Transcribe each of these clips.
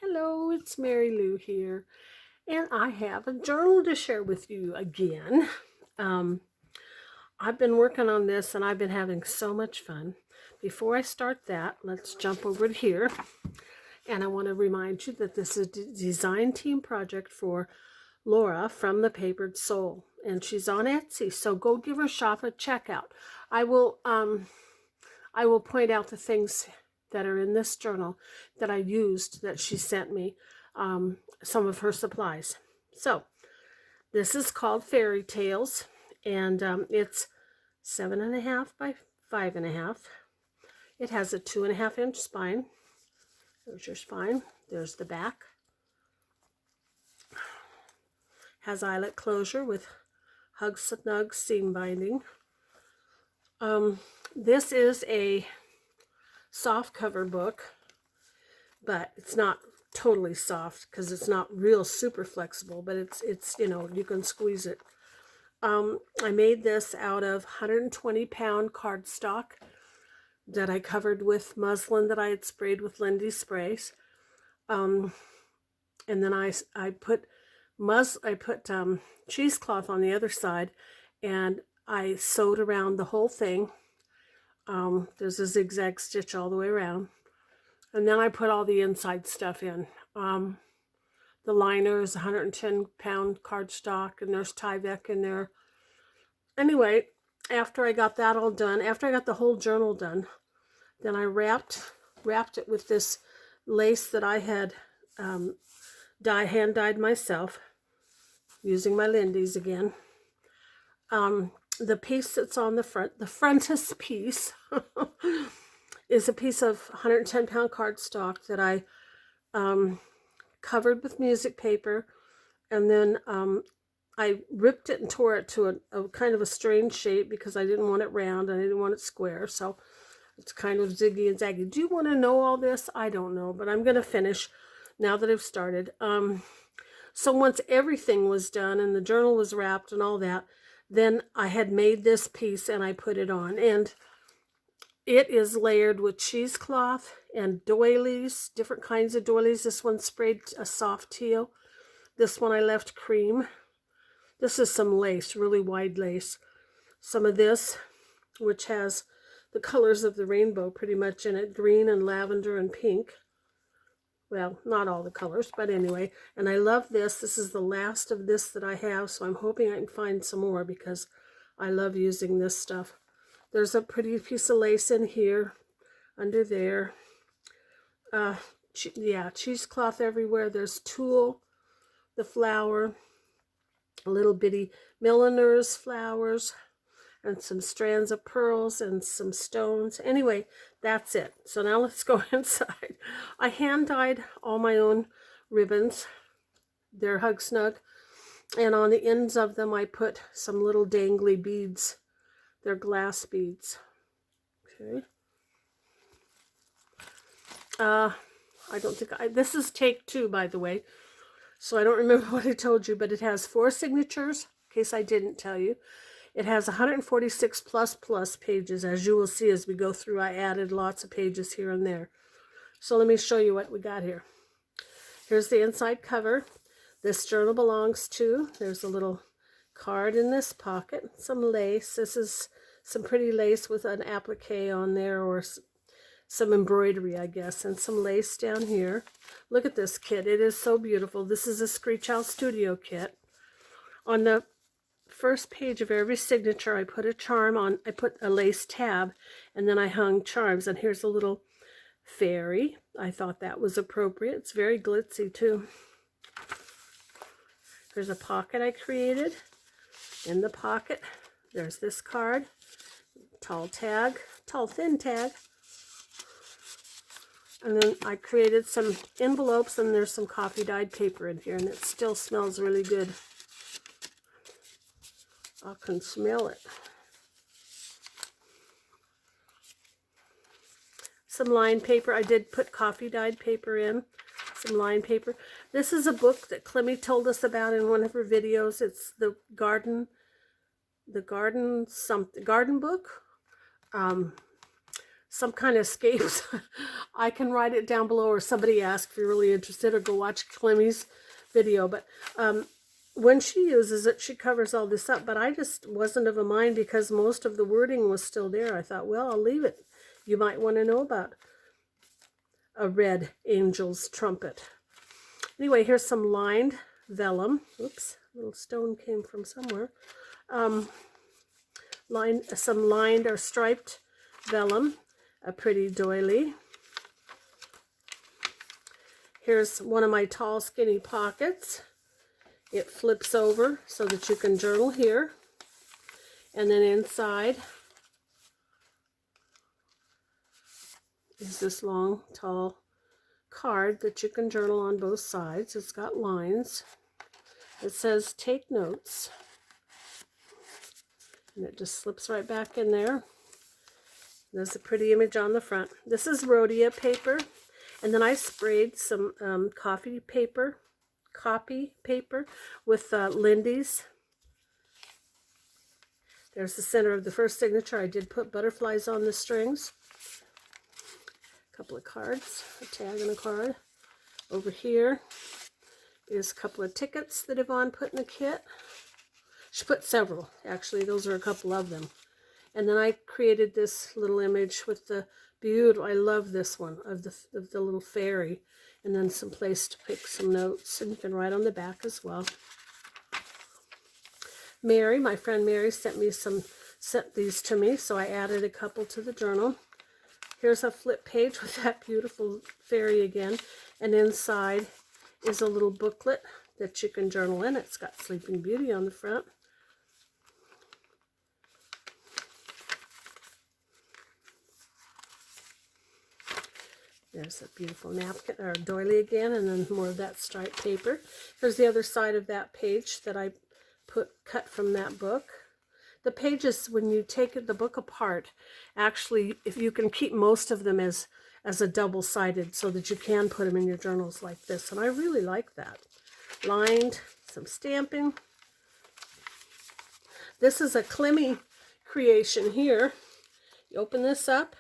Hello, it's Mary Lou here, and I have a journal to share with you again. I've been working on this and I've been having so much fun. Before I start that, let's jump over to here. And I want to remind you that this is a design team project for Laura from the Papered Soul, and she's on Etsy, so go give her a shop at checkout. I will point out the things that are in this journal that I used that she sent me, some of her supplies. So this is called Fairy Tales, and it's 7.5 by 5.5. It has a 2.5-inch spine. There's your spine. There's the back. Has eyelet closure with hug snug seam binding. This is a soft cover book, but it's not totally soft because it's not real super flexible, but it's you can squeeze it. I made this out of 120-pound cardstock that I covered with muslin that I had sprayed with Lindy sprays, and then I put cheesecloth on the other side, and I sewed around the whole thing. There's a zigzag stitch all the way around, and then I put all the inside stuff in. The liner is 110-pound cardstock, and there's Tyvek in there. Anyway, after I got that all done, after I got the whole journal done, then I wrapped it with this lace that I had hand dyed myself using my Lindy's again. The piece that's on the frontispiece piece, is a piece of 110-pound cardstock that I covered with music paper, and then I ripped it and tore it to a kind of a strange shape because I didn't want it round and I didn't want it square, so it's kind of ziggy and zaggy. Do you want to know all this? I don't know, but I'm going to finish now that I've started. So once everything was done and the journal was wrapped and all that, then I had made this piece and I put it on, and it is layered with cheesecloth and doilies, different kinds of doilies. This one sprayed a soft teal. This one I left cream. This is some lace, really wide lace. Some of this, which has the colors of the rainbow pretty much in it, green and lavender and pink. Well, not all the colors, but anyway. And I love this. This is the last of this that I have, so I'm hoping I can find some more because I love using this stuff. There's a pretty piece of lace in here, under there. Yeah, cheesecloth everywhere. There's tulle, the flower, a little bitty milliner's flowers, and some strands of pearls and some stones. Anyway, that's it. So now let's go inside. I hand dyed all my own ribbons. They're hug snug. And on the ends of them I put some little dangly beads. They're glass beads. Okay. I don't think this is take 2, by the way. So I don't remember what I told you, but it has 4 signatures, in case I didn't tell you. It has 146 plus pages, as you will see as we go through. I added lots of pages here and there. So let me show you what we got here. Here's the inside cover. This journal belongs to, there's a little card in this pocket, some lace. This is some pretty lace with an applique on there, or some embroidery, I guess, and some lace down here. Look at this kit. It is so beautiful. This is a Screech Owl Studio kit. On the first page of every signature, I put a charm on. I put a lace tab, and then I hung charms. And here's a little fairy. I thought that was appropriate. It's very glitzy too. There's a pocket I created. In the pocket, there's this card. Tall thin tag. And then I created some envelopes, and there's some coffee dyed paper in here, and it still smells really good. I can smell it. Some line paper. I did put coffee dyed paper in. Some line paper. This is a book that Clemmy told us about in one of her videos. It's the garden book. some kind of escapes, I can write it down below, or somebody ask if you're really interested, or go watch Clemmie's video. But when she uses it, she covers all this up, but I just wasn't of a mind because most of the wording was still there. I thought, well, I'll leave it. You might want to know about a red angel's trumpet. Anyway, here's some lined vellum. Oops, a little stone came from somewhere. Some lined or striped vellum, a pretty doily. Here's one of my tall, skinny pockets. It flips over so that you can journal here. And then inside is this long, tall card that you can journal on both sides. It's got lines. It says, take notes. And it just slips right back in there. There's a pretty image on the front. This is Rhodia paper. And then I sprayed some copy paper with Lindy's. There's the center of the first signature. I did put butterflies on the strings. A couple of cards, a tag and a card. Over here is a couple of tickets that Yvonne put in the kit. She put several, actually. Those are a couple of them. And then I created this little image with the beautiful, I love this one, of the little fairy. And then some place to pick some notes. And you can write on the back as well. Mary, my friend Mary, sent these to me, so I added a couple to the journal. Here's a flip page with that beautiful fairy again. And inside is a little booklet that you can journal in. It's got Sleeping Beauty on the front. There's a beautiful napkin, or doily again, and then more of that striped paper. Here's the other side of that page that I cut from that book. The pages, when you take the book apart, actually, if you can keep most of them as a double-sided so that you can put them in your journals like this. And I really like that. Lined, some stamping. This is a Clemmie creation here. You open this up.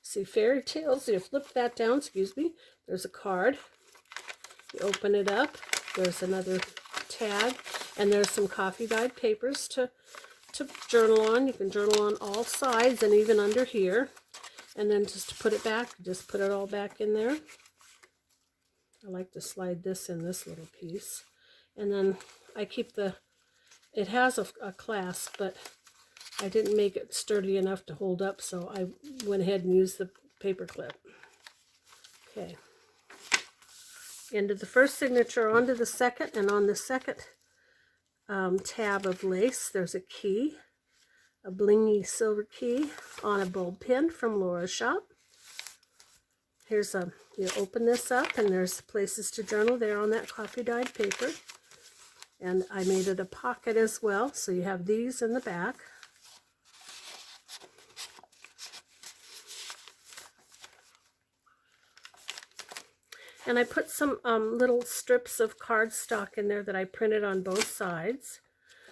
See fairy tales. You flip that down, excuse me. There's a card. You open it up. There's another tag. And there's some coffee-dyed papers to journal on. You can journal on all sides and even under here. And then just to put it back, just put it all back in there. I like to slide this in this little piece. And then I keep it has a clasp, but I didn't make it sturdy enough to hold up, so I went ahead and used the paper clip. Okay. Into the first signature, onto the second, and on the second tab of lace, there's a key, a blingy silver key on a bulb pin from Laura's shop. Here's you open this up, and there's places to journal there on that coffee-dyed paper. And I made it a pocket as well, so you have these in the back. And I put some little strips of cardstock in there that I printed on both sides.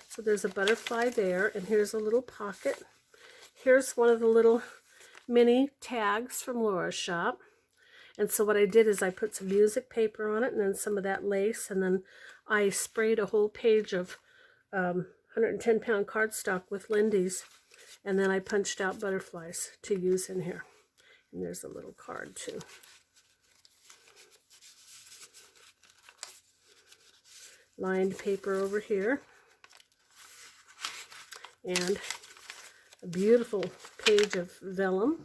So there's a butterfly there, and here's a little pocket. Here's one of the little mini tags from Laura's shop. And so what I did is I put some music paper on it, and then some of that lace, and then I sprayed a whole page of 110-pound cardstock with Lindy's, and then I punched out butterflies to use in here. And there's a little card too. Lined paper over here, and a beautiful page of vellum,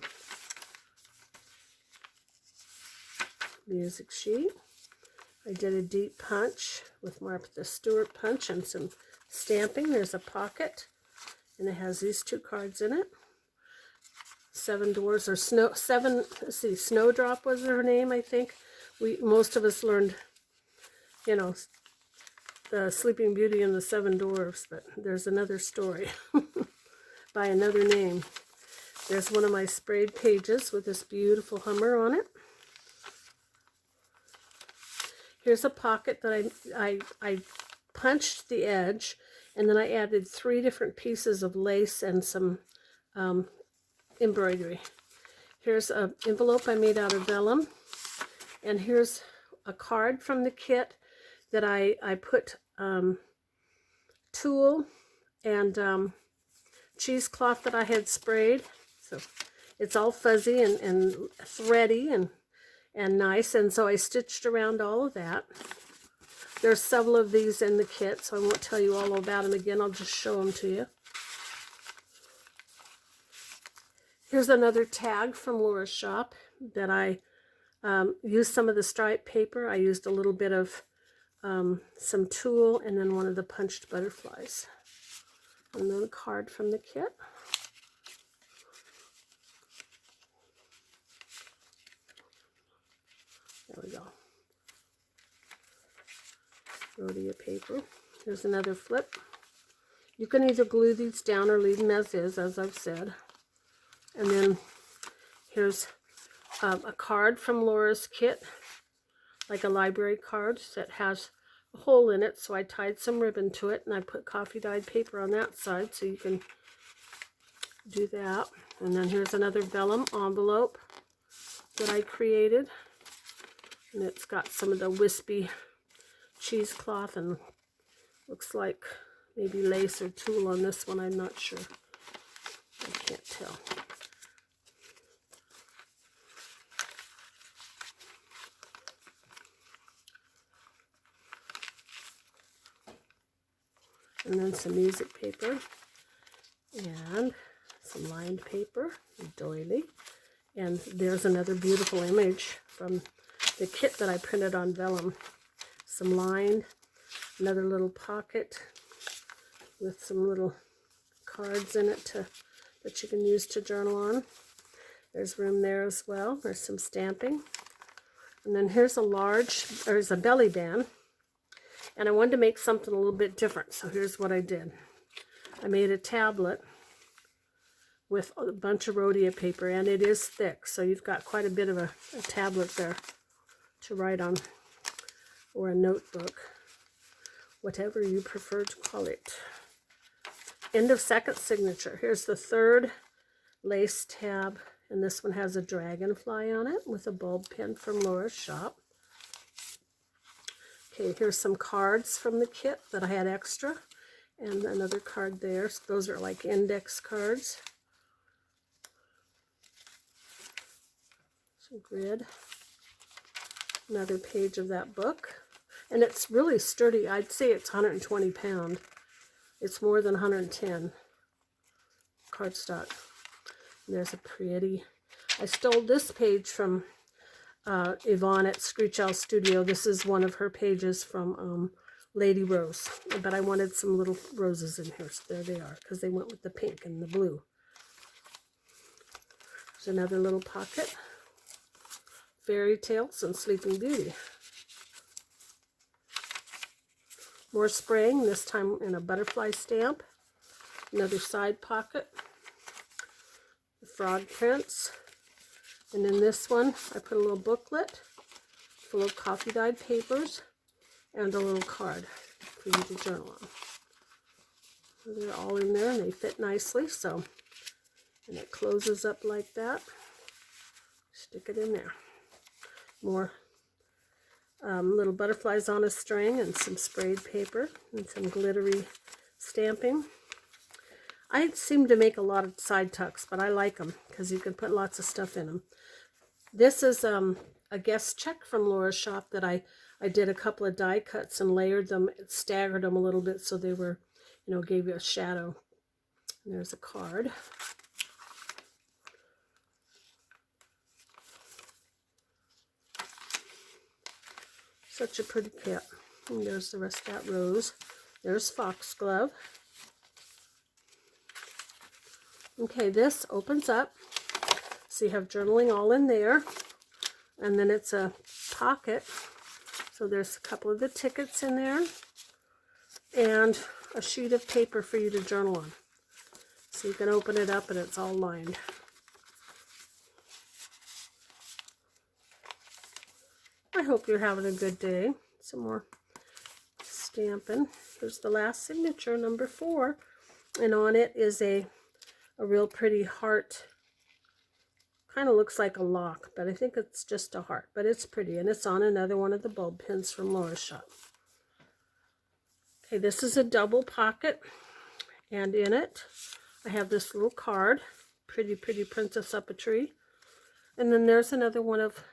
music sheet. I did a deep punch with Martha Stewart punch and some stamping. There's a pocket, and it has these two cards in it. 7 Dwarfs, or let's see, Snowdrop was her name, I think. Most of us learned, you know, the Sleeping Beauty and the 7 Dwarfs, but there's another story by another name. There's one of my sprayed pages with this beautiful Hummer on it. Here's a pocket that I punched the edge, and then I added 3 different pieces of lace and some embroidery. Here's an envelope I made out of vellum. And here's a card from the kit that I put tulle and cheesecloth that I had sprayed. So it's all fuzzy and thready and nice. And so I stitched around all of that. There's several of these in the kit, so I won't tell you all about them again. I'll just show them to you. Here's another tag from Laura's shop that I used some of the striped paper. I used a little bit of some tulle and then one of the punched butterflies. And then a card from the kit. There we go. Rhodia paper. Here's another flip. You can either glue these down or leave them as is, as I've said. And then here's a card from Laura's kit, like a library card that has a hole in it. So I tied some ribbon to it and I put coffee dyed paper on that side so you can do that. And then here's another vellum envelope that I created. And it's got some of the wispy cheesecloth and looks like maybe lace or tulle on this one. I'm not sure. I can't tell. And then some music paper and some lined paper, doily. And there's another beautiful image from the kit that I printed on vellum. Some lined, another little pocket with some little cards in it that you can use to journal on. There's room there as well. There's some stamping. And then here's there's a belly band. And I wanted to make something a little bit different. So here's what I did. I made a tablet with a bunch of rhodia paper, and it is thick. So you've got quite a bit of a tablet there to write on, or a notebook, whatever you prefer to call it. End of second signature. Here's the third lace tab, and this one has a dragonfly on it with a bulb pin from Laura's shop. Okay, here's some cards from the kit that I had extra, and another card there. So those are like index cards. Some grid. Another page of that book. And it's really sturdy. I'd say it's 120 pound. It's more than 110 cardstock. And there's a pretty. I stole this page from Yvonne at Screech Owl Studio. This is one of her pages from Lady Rose. But I wanted some little roses in here. So there they are, because they went with the pink and the blue. There's another little pocket. Fairy Tales and Sleeping Beauty. More spraying, this time in a butterfly stamp. Another side pocket. The frog prints. And in this one, I put a little booklet full of coffee dyed papers and a little card for you to journal on. So they're all in there and they fit nicely. So, and it closes up like that. Stick it in there. More little butterflies on a string and some sprayed paper and some glittery stamping. I seem to make a lot of side tucks, but I like them because you can put lots of stuff in them. This is a guest check from Laura's shop that I did a couple of die cuts and layered them, staggered them a little bit so they were, gave you a shadow. And there's a card. Such a pretty kit. And there's the rest of that rose. There's foxglove. Okay, this opens up. So you have journaling all in there. And then it's a pocket. So there's a couple of the tickets in there. And a sheet of paper for you to journal on. So you can open it up and it's all lined. I hope you're having a good day. Some more stamping. Here's the last signature, number 4. And on it is a real pretty heart Kind of looks like a lock, but I think it's just a heart. But it's pretty, and it's on another one of the bulb pins from Laura's shop. Okay, this is a double pocket, and in it I have this little card, pretty princess up a tree. And then there's another one of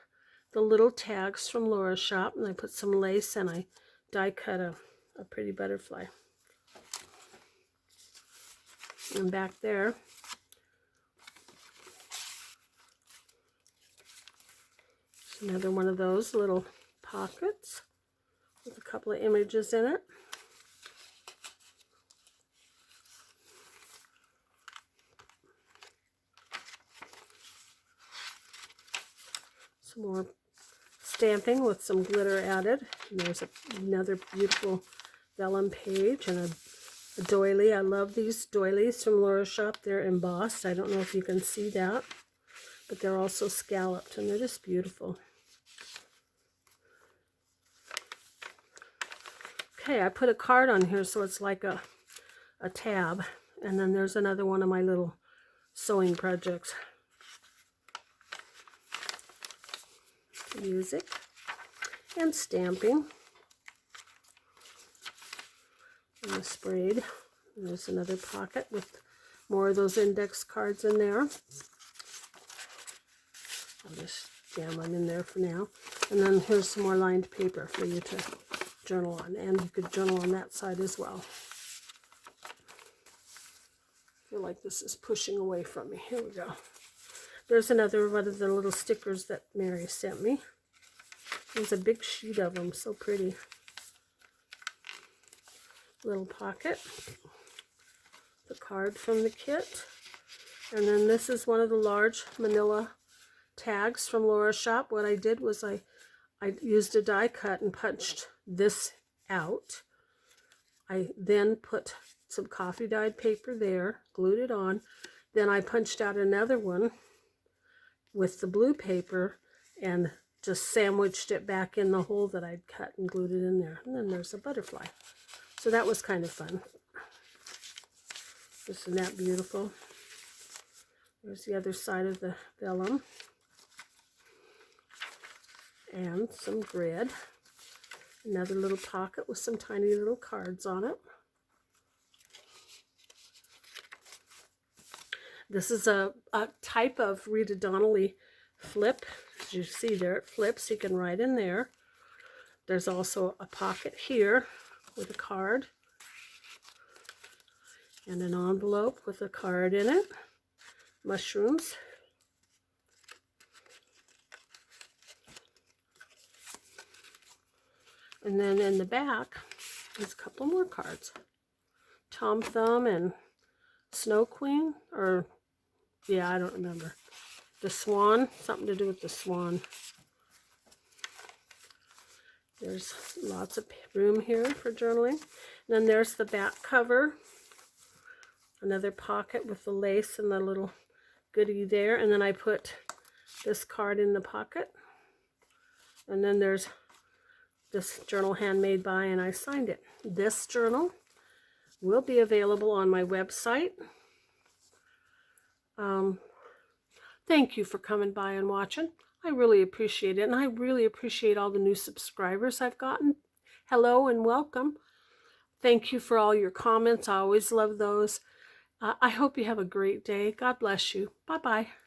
the little tags from Laura's shop, and I put some lace and I die cut a pretty butterfly. And back there, another one of those little pockets with a couple of images in it. Some more stamping with some glitter added. And there's another beautiful vellum page and a doily. I love these doilies from Laura's shop. They're embossed. I don't know if you can see that, but they're also scalloped and they're just beautiful. Okay, I put a card on here so it's like a tab. And then there's another one of my little sewing projects. Music and stamping. And the sprayed. And there's another pocket with more of those index cards in there. I'll just jam them in there for now. And then here's some more lined paper for you to journal on. And you could journal on that side as well. I feel like this is pushing away from me. Here we go. There's another one of the little stickers that Mary sent me. There's a big sheet of them, so pretty. Little pocket. The card from the kit. And then this is one of the large manila tags from Laura's shop. What I did was I used a die cut and punched this out. I then put some coffee dyed paper there, glued it on. Then I punched out another one with the blue paper and just sandwiched it back in the hole that I'd cut and glued it in there. And then there's a butterfly. So that was kind of fun. Isn't that beautiful? There's the other side of the vellum. And some grid. Another little pocket with some tiny little cards on it. This is a type of Rita Donnelly flip. As you see there, it flips. You can write in there. There's also a pocket here with a card. And an envelope with a card in it. Mushrooms. And then in the back, there's a couple more cards. Tom Thumb and Snow Queen, or yeah, I don't remember. The Swan, something to do with the swan. There's lots of room here for journaling. And then there's the back cover. Another pocket with the lace and the little goodie there. And then I put this card in the pocket. And then there's this journal handmade by, and I signed it. This journal will be available on my website. Thank you for coming by and watching. I really appreciate it, and I really appreciate all the new subscribers I've gotten. Hello and welcome. Thank you for all your comments. I always love those. I hope you have a great day. God bless you. Bye-bye.